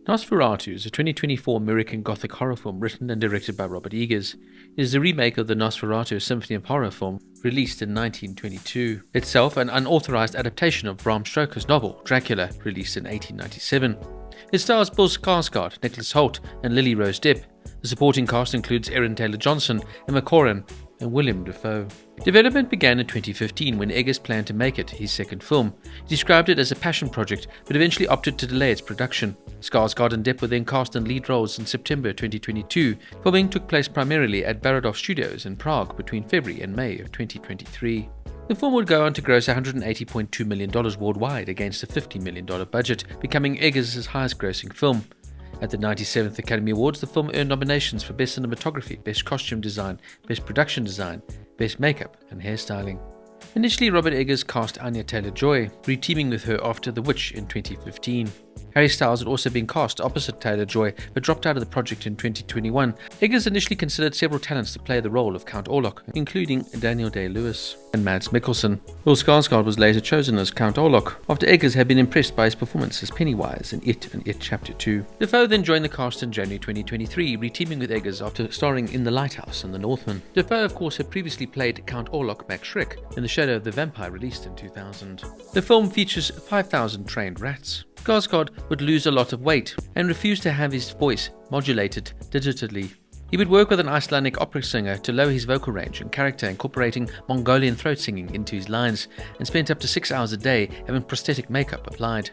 Nosferatu is a 2024 American Gothic horror film written and directed by Robert Eggers. It is a remake of the Nosferatu Symphony of Horror film released in 1922, itself an unauthorized adaptation of Bram Stoker's novel Dracula, released in 1897. It stars Bill Skarsgård, Nicholas Hoult, and Lily-Rose Depp. The supporting cast includes Aaron Taylor-Johnson, Emma Corrin, and Willem Dafoe. Development began in 2015 when Eggers planned to make it his second film. He described it as a passion project, but eventually opted to delay its production. Skarsgård and Depp were then cast in lead roles in September 2022. Filming took place primarily at Baradov Studios in Prague between February and May of 2023. The film would go on to gross $180.2 million worldwide against a $50 million budget, becoming Eggers' highest-grossing film. At the 97th Academy Awards, the film earned nominations for Best Cinematography, Best Costume Design, Best Production Design, Best Makeup, and Hairstyling. Initially, Robert Eggers cast Anya Taylor-Joy, re-teaming with her after The Witch in 2015. Harry Styles had also been cast opposite Taylor-Joy, but dropped out of the project in 2021. Eggers initially considered several talents to play the role of Count Orlok, including Daniel Day-Lewis and Mads Mikkelsen. Bill Skarsgård was later chosen as Count Orlok, after Eggers had been impressed by his performance as Pennywise in It and It Chapter 2. Dafoe then joined the cast in January 2023, re-teaming with Eggers after starring in The Lighthouse and The Northman. Dafoe, of course, had previously played Count Orlok Max Schreck in The Shadow of the Vampire, released in 2000. The film features 5,000 trained rats. Skarsgård would lose a lot of weight and refuse to have his voice modulated digitally. He would work with an Icelandic opera singer to lower his vocal range and character, incorporating Mongolian throat singing into his lines, and spent up to 6 hours a day having prosthetic makeup applied.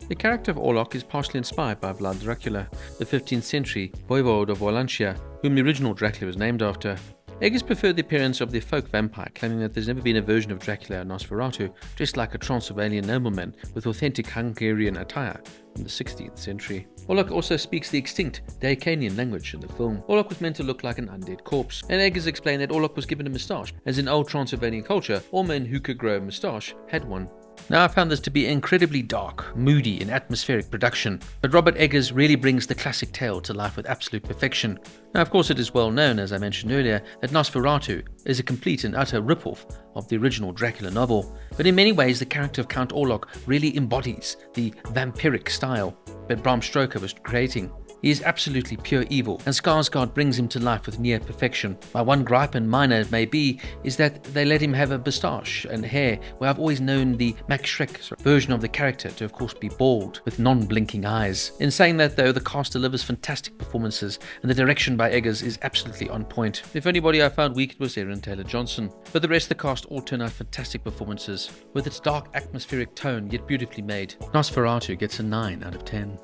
The character of Orlok is partially inspired by Vlad Dracula, the 15th century voivode of Wallachia, whom the original Dracula was named after. Eggers preferred the appearance of the folk vampire, claiming that there's never been a version of Dracula or Nosferatu dressed like a Transylvanian nobleman with authentic Hungarian attire from the 16th century. Orlok also speaks the extinct Daikanian language in the film. Orlok was meant to look like an undead corpse, and Eggers explained that Orlok was given a moustache, as in old Transylvanian culture, all men who could grow a moustache had one. Now, I found this to be incredibly dark, moody, and atmospheric production, but Robert Eggers really brings the classic tale to life with absolute perfection. Now, of course, it is well known, as I mentioned earlier, that Nosferatu is a complete and utter rip-off of the original Dracula novel, but in many ways the character of Count Orlok really embodies the vampiric style that Bram Stoker was creating. He is absolutely pure evil, and Skarsgård brings him to life with near perfection. My one gripe, and minor it may be, is that they let him have a moustache and hair, where I've always known the Max Schreck version of the character to of course be bald, with non-blinking eyes. In saying that though, the cast delivers fantastic performances, and the direction by Eggers is absolutely on point. If anybody I found weak, it was Aaron Taylor-Johnson, but the rest of the cast all turn out fantastic performances, with its dark atmospheric tone yet beautifully made. Nosferatu gets a 9 out of 10.